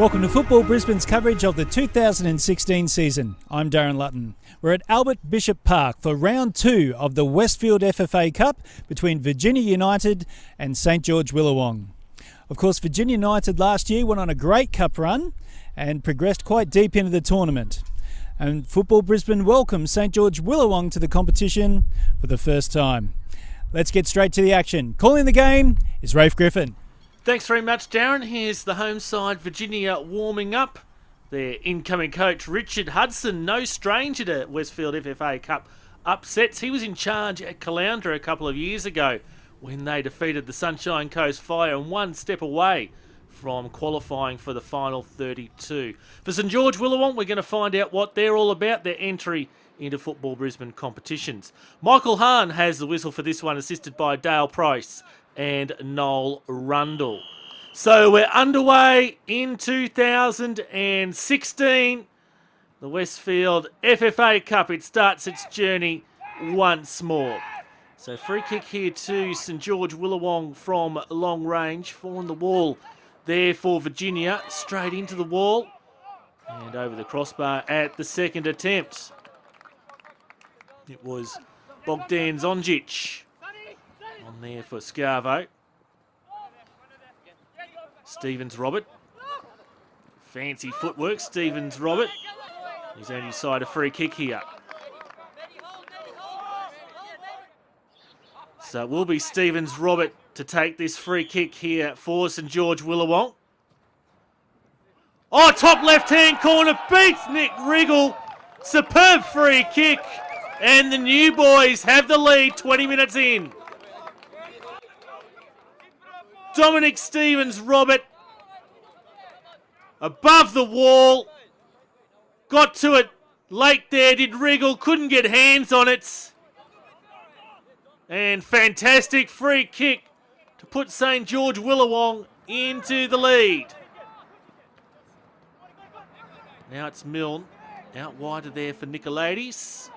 Welcome to Football Brisbane's coverage of the 2016 season. I'm Darren Lutton. We're at Albert Bishop Park for round 2 of the Westfield FFA Cup between Virginia United and St George Willawong. Of course, Virginia United last year went on a great cup run and progressed quite deep into the tournament. And Football Brisbane welcomes St George Willawong to the competition for the first time. Let's get straight to the action. Calling the game is Rafe Griffin. Thanks very much, Darren. Here's the home side, Virginia, warming up. Their incoming coach, Richard Hudson, no stranger to Westfield FFA Cup upsets. He was in charge at Caloundra a couple of years ago when they defeated the Sunshine Coast Fire and one step away from qualifying for the final 32. For St George Willawong, we're going to find out what they're all about, their entry into Football Brisbane competitions. Michael Hahn has the whistle for this one, assisted by Dale Price and Noel Rundle. So we're underway in 2016. The Westfield FFA Cup, it starts its journey once more. So free kick here to St George Willawong from long range. 4 on the wall there for Virginia. Straight into the wall. And over the crossbar at the second attempt. It was Bogdan Zonjic on there for Scarvo. Stevens Robert. Fancy footwork, Stevens Robert. He's earned his side a free kick here. So it will be Stevens Robert to take this free kick here for St George Willawong. Oh, top left-hand corner, beats Nick Riggle. Superb free kick. And the new boys have the lead 20 minutes in. Dominic Stevens Robert above the wall. Got to it late there, did Riggle, couldn't get hands on it. And fantastic free kick to put St George Willawong into the lead. Now it's Milne out wider there for Nicolaides.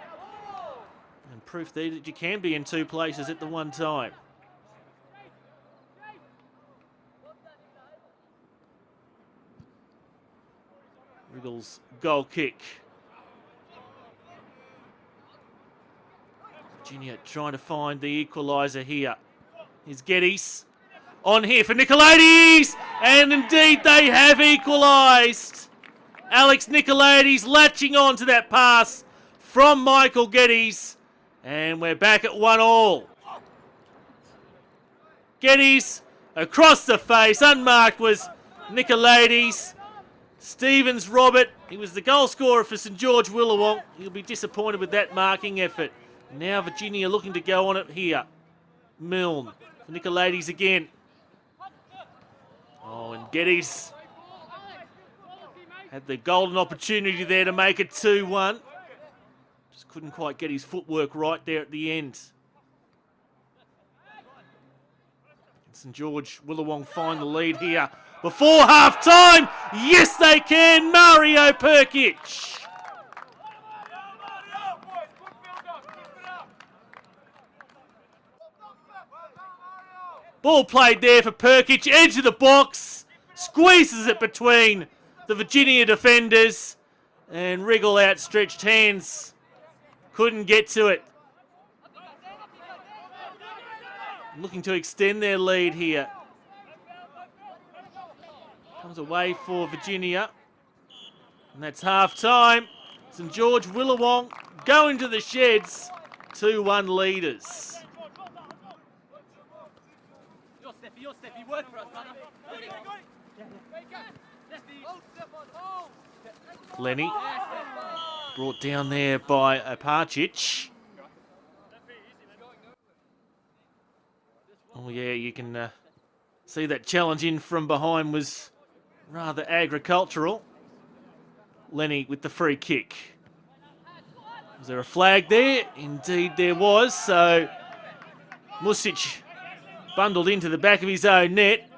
And proof there that you can be in two places at the one time. Riggle's goal kick. Virginia trying to find the equaliser here. Here's Geddes. On here for Nicolaides. And indeed they have equalised. Alex Nicolaides latching on to that pass from Michael Geddes. And we're back at 1-1. Geddes across the face. Unmarked was Nicolaides. Stevens Robert, he was the goal scorer for St George Willawong. He'll be disappointed with that marking effort. Now Virginia looking to go on it here. Milne for Nicolaides again. Oh, and Geddes had the golden opportunity there to make it 2-1. Just couldn't quite get his footwork right there at the end. St George Willawong find the lead here before half-time. Yes, they can. Mario Perkic. Ball played there for Perkic. Edge of the box. Squeezes it between the Virginia defenders. And Riggle outstretched hands. Couldn't get to it. Looking to extend their lead here. Comes away for Virginia. And that's half-time. St George Willawong going to the sheds. 2-1 leaders. Lenny brought down there by Opacic. Oh yeah, you can see that challenge in from behind was rather agricultural. Lenny with the free kick. Was there a flag there? Indeed there was. So Music bundled into the back of his own net.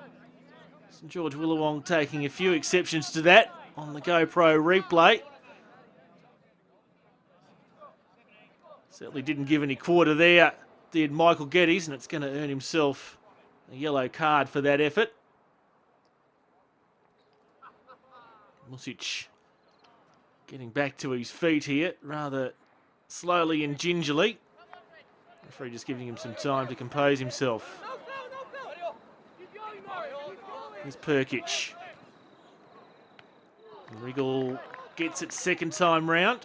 St George Willawong taking a few exceptions to that on the GoPro replay. Certainly didn't give any quarter there, did Michael Geddes, and it's going to earn himself a yellow card for that effort. Music getting back to his feet here, rather slowly and gingerly. Referee just giving him some time to compose himself. Here's Perkic. Wriggle gets it second time round.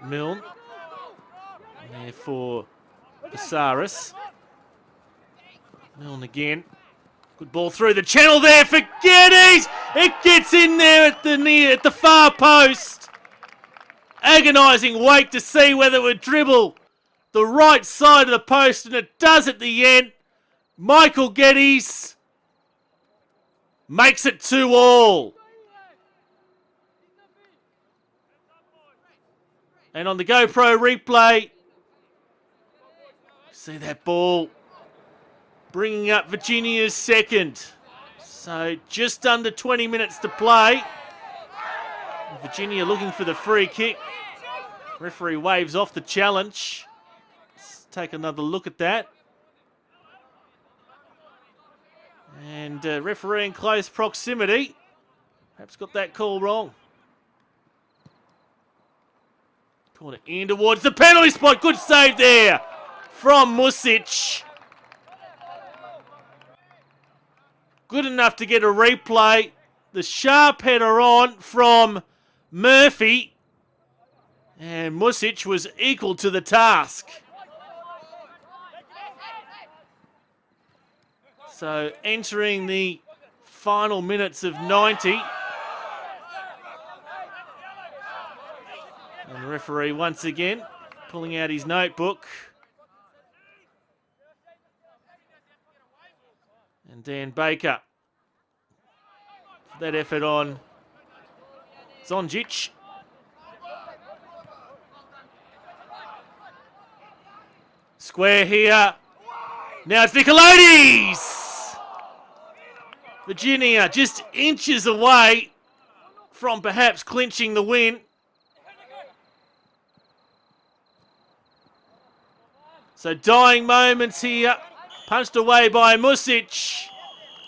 Milne. And there for Visaris. Milne again. Good ball through the channel there for Geddes. It gets in there at the far post. Agonising wait to see whether it would dribble the right side of the post, and it does at the end. Michael Geddes makes it 2-2. And on the GoPro replay, see that ball bringing up Virginia's second. So just under 20 minutes to play. Virginia looking for the free kick. Referee waves off the challenge. Let's take another look at that. And referee in close proximity. Perhaps got that call wrong. Corner in towards the penalty spot. Good save there from Music. Good enough to get a replay. The sharp header on from Murphy. And Music was equal to the task. So entering the final minutes of 90. And the referee once again pulling out his notebook. And Dan Baker. That effort on Zonjic. Square here. Now it's Nicolodes. Virginia just inches away from perhaps clinching the win. So dying moments here. Punched away by Music.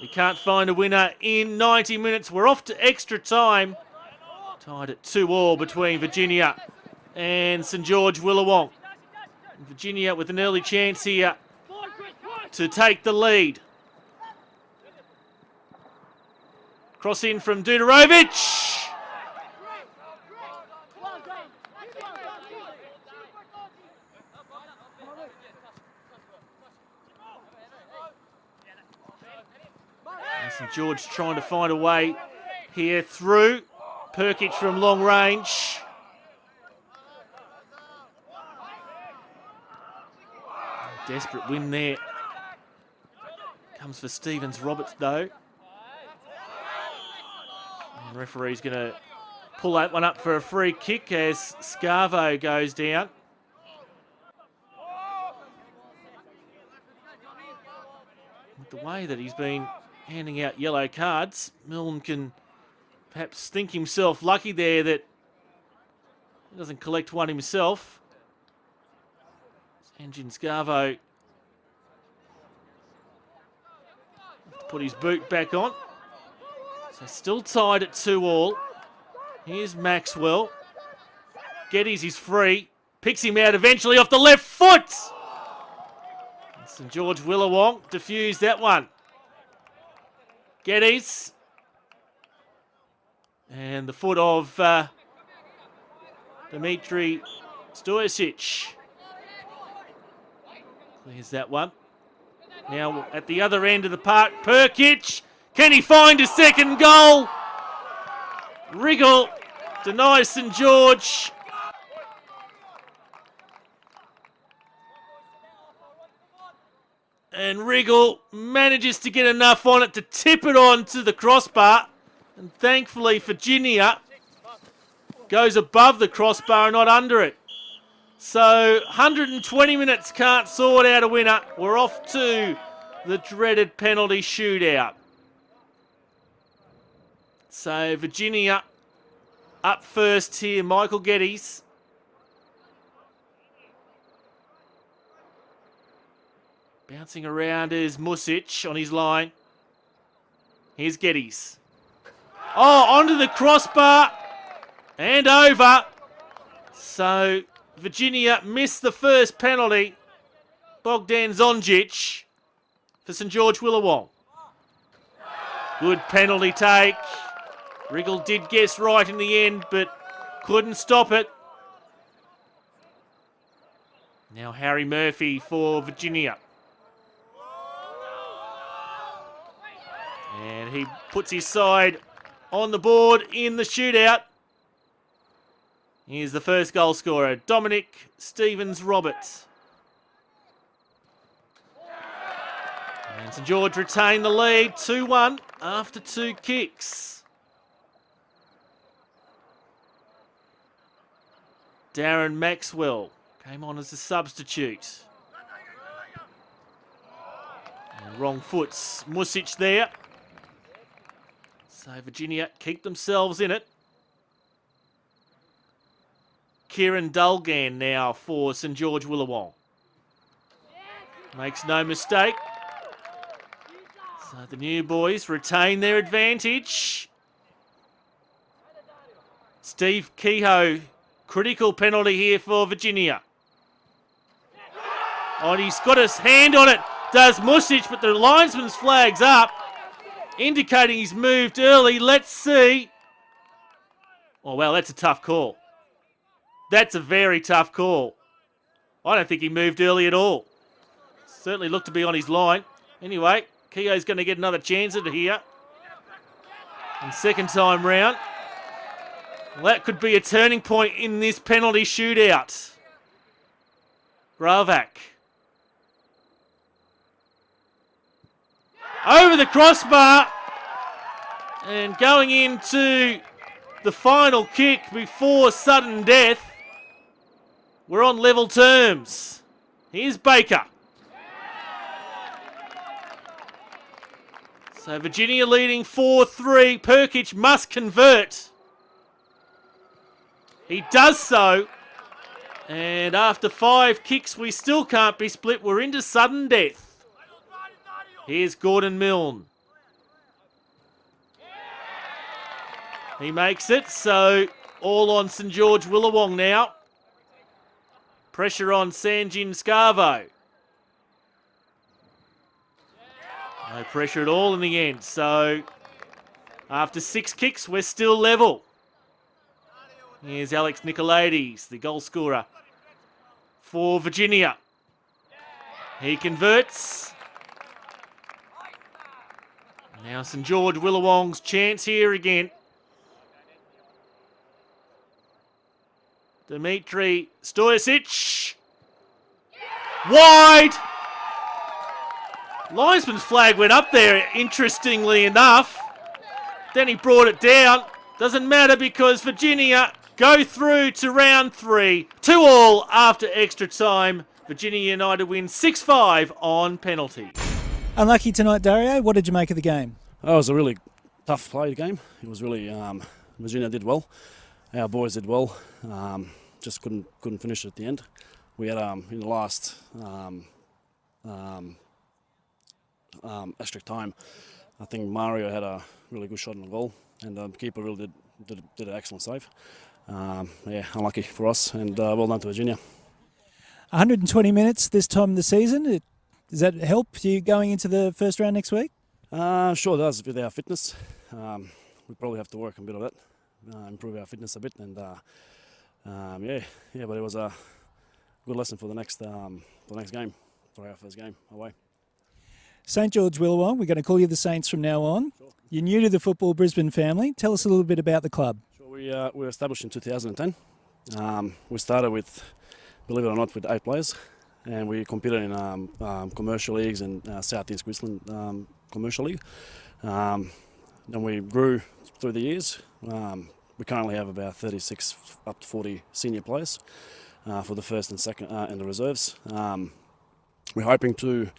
We can't find a winner in 90 minutes. We're off to extra time. Tied at 2-2 between Virginia and St George Willawong. Virginia with an early chance here to take the lead. Cross in from Dudarovic. St George trying to find a way here through. Perkic from long range. Desperate win there. Comes for Stevens-Roberts though. And referee's going to pull that one up for a free kick as Scarvo goes down. With the way that he's been handing out yellow cards, Milne can perhaps think himself lucky there that he doesn't collect one himself. Engine Scarvo put his boot back on. So still tied at 2-2. Here's Maxwell. Geddes is free. Picks him out eventually off the left foot. St George Willawong defused that one. Geddes. And the foot of Dimitri Stojicic. Clears that one. Now at the other end of the park, Perkic. Can he find a second goal? Wriggle denies St George. And Wriggle manages to get enough on it to tip it on to the crossbar. And thankfully Virginia goes above the crossbar and not under it. So 120 minutes can't sort out a winner. We're off to the dreaded penalty shootout. So Virginia up first here. Michael Geddes. Bouncing around is Music on his line. Here's Geddes. Oh, onto the crossbar and over. So Virginia missed the first penalty. Bogdan Zonjic for St George Willawong. Good penalty take. Riggle did guess right in the end, but couldn't stop it. Now Harry Murphy for Virginia. And he puts his side on the board in the shootout. Here's the first goal scorer, Dominic Stevens-Roberts. And St George retain the lead, 2-1 after 2 kicks. Darren Maxwell came on as a substitute. And wrong foot's Music there. So Virginia keep themselves in it. Kieran Dulgan now for St George Willawong. Makes no mistake. So the new boys retain their advantage. Steve Kehoe, critical penalty here for Virginia. Oh, and he's got his hand on it, does Music, but the linesman's flag's up, indicating he's moved early. Let's see. Oh, well, that's a tough call. That's a very tough call. I don't think he moved early at all. Certainly looked to be on his line. Anyway, Keogh's going to get another chance at it here. And second time round. Well, that could be a turning point in this penalty shootout. Gravak. Over the crossbar. And going into the final kick before sudden death. We're on level terms. Here's Baker. So Virginia leading 4-3. Perkic must convert. He does so. And after 5 kicks, we still can't be split. We're into sudden death. Here's Gordon Milne. He makes it. So all on St George Willawong now. Pressure on Sanjin Scarvo. No pressure at all in the end. So after 6 kicks, we're still level. Here's Alex Nicolaides, the goal scorer for Virginia. He converts. Now St George Willawong's chance here again. Dimitri Stojicic. Wide. Linesman's flag went up there, interestingly enough. Then he brought it down. Doesn't matter because Virginia go through to round 3. 2-2 after extra time. Virginia United win 6-5 on penalty. Unlucky tonight, Dario. What did you make of the game? Oh, it was a really tough play game. It was really Virginia did well. Our boys did well. Just couldn't finish at the end. We had in the last extra time, I think Mario had a really good shot on the goal, and the keeper really did an excellent save. Unlucky for us, and well done to Virginia. 120 minutes this time of the season. Does that help you going into the first round next week? Sure does. With our fitness, we probably have to work a bit of it, improve our fitness a bit, and but it was a good lesson for the next game, for our first game away. St George Willawong, we're going to call you the Saints from now on. Sure. You're new to the Football Brisbane family. Tell us a little bit about the club. Sure, we were established in 2010. We started with, believe it or not, with 8 players, and we competed in commercial leagues and South East Queensland commercial league. Then we grew through the years. We currently have about 36 up to 40 senior players for the first and second and the reserves. We're hoping to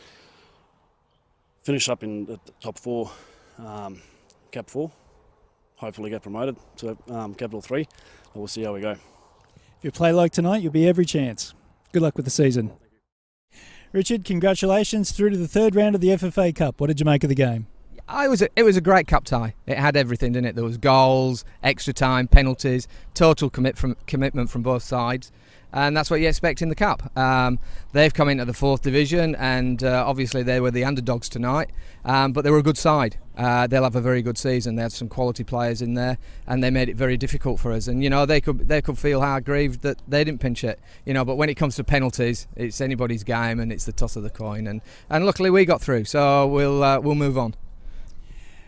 finish up in the top 4, Cap 4. Hopefully get promoted to Capital 3. But we'll see how we go. If you play like tonight, you'll be every chance. Good luck with the season. Richard, congratulations through to the 3rd round of the FFA Cup. What did you make of the game? Yeah, It was a great cup tie. It had everything, didn't it? There was goals, extra time, penalties, total commitment from both sides, and that's what you expect in the cup. They've come into the 4th division, and obviously they were the underdogs tonight, but they were a good side. They'll have a very good season. They had some quality players in there, and they made it very difficult for us. And they could feel hard grieved that they didn't pinch it. But when it comes to penalties, it's anybody's game, and it's the toss of the coin. And luckily we got through, so we'll move on.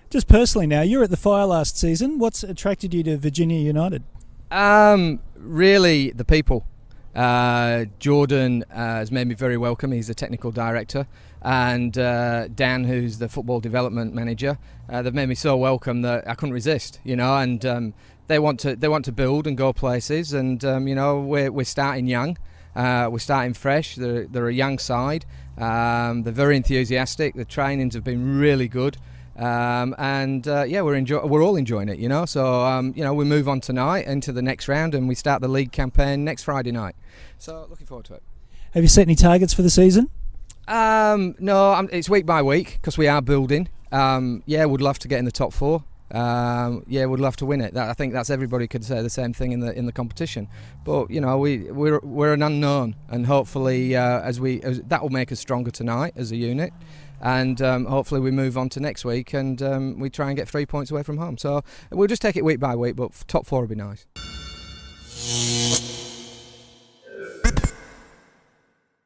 Just personally now, you were at the Fire last season. What's attracted you to Virginia United? Really, the people. Jordan has made me very welcome. He's the technical director, and Dan, who's the football development manager. They've made me so welcome that I couldn't resist. And they want to build and go places. And we're starting young. We're starting fresh. They're a young side. They're very enthusiastic. The trainings have been really good. We're all enjoying it, So we move on tonight into the next round, and we start the league campaign next Friday night. So looking forward to it. Have you set any targets for the season? No, it's week by week because we are building. Would love to get in the top 4. Would love to win it. I think that's everybody could say the same thing in the competition. But we're an unknown, and hopefully that will make us stronger tonight as a unit. And hopefully we move on to next week, and we try and get 3 points away from home. So we'll just take it week by week, but top 4 would be nice.